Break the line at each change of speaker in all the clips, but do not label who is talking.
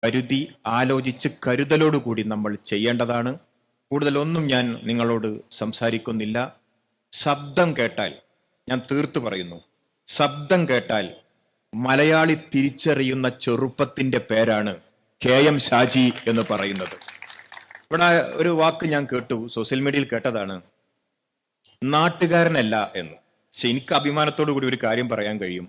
കരുതി ആലോചിച്ച് കരുതലോടുകൂടി നമ്മൾ ചെയ്യേണ്ടതാണ്. കൂടുതലൊന്നും ഞാൻ നിങ്ങളോട് സംസാരിക്കുന്നില്ല. ശബ്ദം കേട്ടാൽ, ഞാൻ തീർത്തു പറയുന്നു, ശബ്ദം കേട്ടാൽ മലയാളി തിരിച്ചറിയുന്ന ചെറുപ്പത്തിന്റെ പേരാണ് KM ഷാജി എന്ന് പറയുന്നത്. ഇവിടെ ഒരു വാക്ക് ഞാൻ കേട്ടു, സോഷ്യൽ മീഡിയയിൽ കേട്ടതാണ്, നാട്ടുകാരനല്ല എന്ന്. പക്ഷെ എനിക്ക് അഭിമാനത്തോടു കൂടി ഒരു കാര്യം പറയാൻ കഴിയും.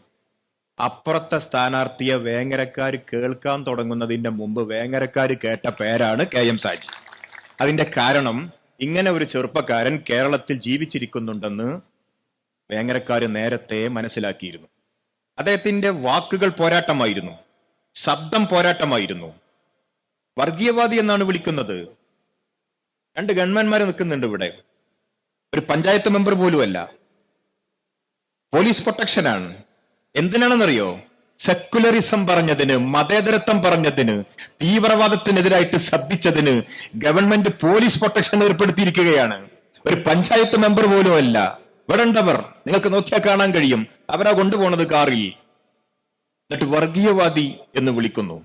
അപ്പുറത്തെ സ്ഥാനാർത്ഥിയെ വേങ്ങരക്കാർ കേൾക്കാൻ തുടങ്ങുന്നതിന്റെ മുമ്പ് വേങ്ങരക്കാർ കേട്ട പേരാണ് KM ഷാജി. അതിന്റെ കാരണം, ഇങ്ങനെ ഒരു ചെറുപ്പക്കാരൻ കേരളത്തിൽ ജീവിച്ചിരിക്കുന്നുണ്ടെന്ന് വേങ്ങരക്കാർ നേരത്തെ മനസ്സിലാക്കിയിരുന്നു. അദ്ദേഹത്തിന്റെ വാക്കുകൾ പോരാട്ടമായിരുന്നു, ശബ്ദം പോരാട്ടമായിരുന്നു. വർഗീയവാദി എന്നാണ് വിളിക്കുന്നത്. 2 ഗവൺമെന്റ്മാർ നിൽക്കുന്നുണ്ട് ഇവിടെ. ഒരു പഞ്ചായത്ത് മെമ്പർ പോലുമല്ല. പോലീസ് പ്രൊട്ടക്ഷനാണ്. എന്തിനാണെന്നറിയോ? സെക്കുലറിസം പറഞ്ഞതിന്, മതേതരത്വം പറഞ്ഞതിന്, തീവ്രവാദത്തിനെതിരായിട്ട് ശബ്ദിച്ചതിന് ഗവൺമെന്റ് പോലീസ് പ്രൊട്ടക്ഷൻ ഏർപ്പെടുത്തിയിരിക്കുകയാണ്. ഒരു പഞ്ചായത്ത് മെമ്പർ പോലും അല്ല. ഇവിടെ ഉണ്ടവർ, നിങ്ങൾക്ക് നോക്കിയാൽ കാണാൻ കഴിയും. അവരാ കൊണ്ടുപോണത് കാറിൽ. എന്നിട്ട് വർഗീയവാദി എന്ന് വിളിക്കുന്നു.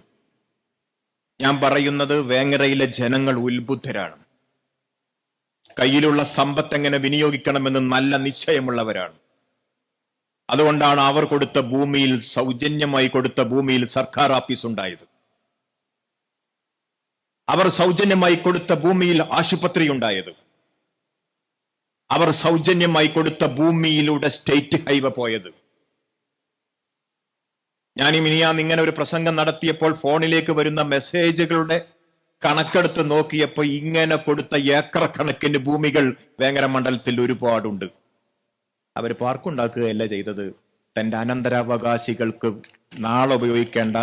ഞാൻ പറയുന്നത്, വേങ്ങരയിലെ ജനങ്ങൾ ഉത്ബുദ്ധരാണ്. കയ്യിലുള്ള സമ്പത്ത് എങ്ങനെ വിനിയോഗിക്കണമെന്ന് നല്ല നിശ്ചയമുള്ളവരാണ്. അതുകൊണ്ടാണ് അവർ കൊടുത്ത ഭൂമിയിൽ, സൗജന്യമായി കൊടുത്ത ഭൂമിയിൽ സർക്കാർ ഓഫീസ് ഉണ്ടായത്. അവർ സൗജന്യമായി കൊടുത്ത ഭൂമിയിൽ ആശുപത്രി ഉണ്ടായത്. അവർ സൗജന്യമായി കൊടുത്ത ഭൂമിയിലൂടെ സ്റ്റേറ്റ് ഹൈവേ പോയത്. ഞാൻ മിനിയാന്ന് ഇങ്ങനെ ഒരു പ്രസംഗം നടത്തിയപ്പോൾ ഫോണിലേക്ക് വരുന്ന മെസ്സേജുകളുടെ കണക്കെടുത്ത് നോക്കിയപ്പോൾ ഇങ്ങനെ കൊടുത്ത ഏക്കർ കണക്കിന് ഭൂമികൾ വേങ്ങര മണ്ഡലത്തിൽ ഒരുപാടുണ്ട്. അവർ പാർക്കുണ്ടാക്കുകയല്ല ചെയ്തത്, തന്റെ അനന്തരാവകാശികൾക്ക് നാളെ ഉപയോഗിക്കേണ്ട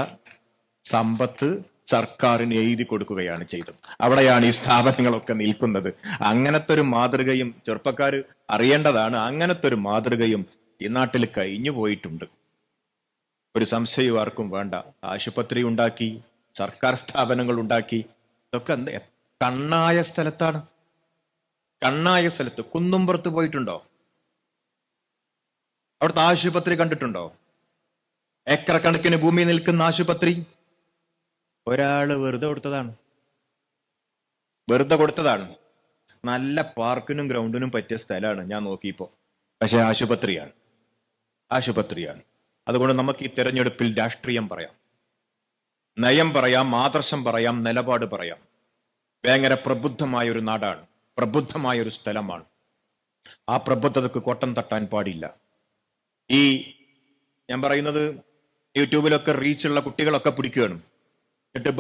സമ്പത്ത് സർക്കാരിന് എഴുതി കൊടുക്കുകയാണ് ചെയ്തത്. അവിടെയാണ് ഈ സ്ഥാപനങ്ങളൊക്കെ നിൽക്കുന്നത്. അങ്ങനത്തെ ഒരു മാതൃകയും ചെറുപ്പക്കാർ അറിയേണ്ടതാണ്. അങ്ങനത്തെ ഒരു മാതൃകയും ഈ നാട്ടിൽ കഴിഞ്ഞു പോയിട്ടുണ്ട്. ഒരു സംശയവും ആർക്കും വേണ്ട. ആശുപത്രി ഉണ്ടാക്കി, സർക്കാർ സ്ഥാപനങ്ങൾ ഉണ്ടാക്കി. ഇതൊക്കെ കണ്ണായ സ്ഥലത്താണ്. കണ്ണായ സ്ഥലത്ത് കുന്നുംപുറത്ത് പോയിട്ടുണ്ടോ? അവിടുത്തെ ആശുപത്രി കണ്ടിട്ടുണ്ടോ? ഏക്കർ കണക്കിന് ഭൂമി നിൽക്കുന്ന ആശുപത്രി ഒരാള് വെറുതെ കൊടുത്തതാണ്. നല്ല പാർക്കിനും ഗ്രൗണ്ടിനും പറ്റിയ സ്ഥലമാണ് ഞാൻ നോക്കിയപ്പോ. പക്ഷെ ആശുപത്രിയാണ്. അതുകൊണ്ട് നമുക്ക് ഈ തെരഞ്ഞെടുപ്പിൽ രാഷ്ട്രീയം പറയാം, നയം പറയാം, ആദർശം പറയാം, നിലപാട് പറയാം. വേങ്ങര പ്രബുദ്ധമായ ഒരു നാടാണ്, പ്രബുദ്ധമായ ഒരു സ്ഥലമാണ്. ആ പ്രബുദ്ധതക്ക് കോട്ടം തട്ടാൻ പാടില്ല. ഈ ഞാൻ പറയുന്നത് യൂട്യൂബിലൊക്കെ റീച്ചുള്ള കുട്ടികളൊക്കെ പിടിക്കുകയാണ്. എന്നിട്ട്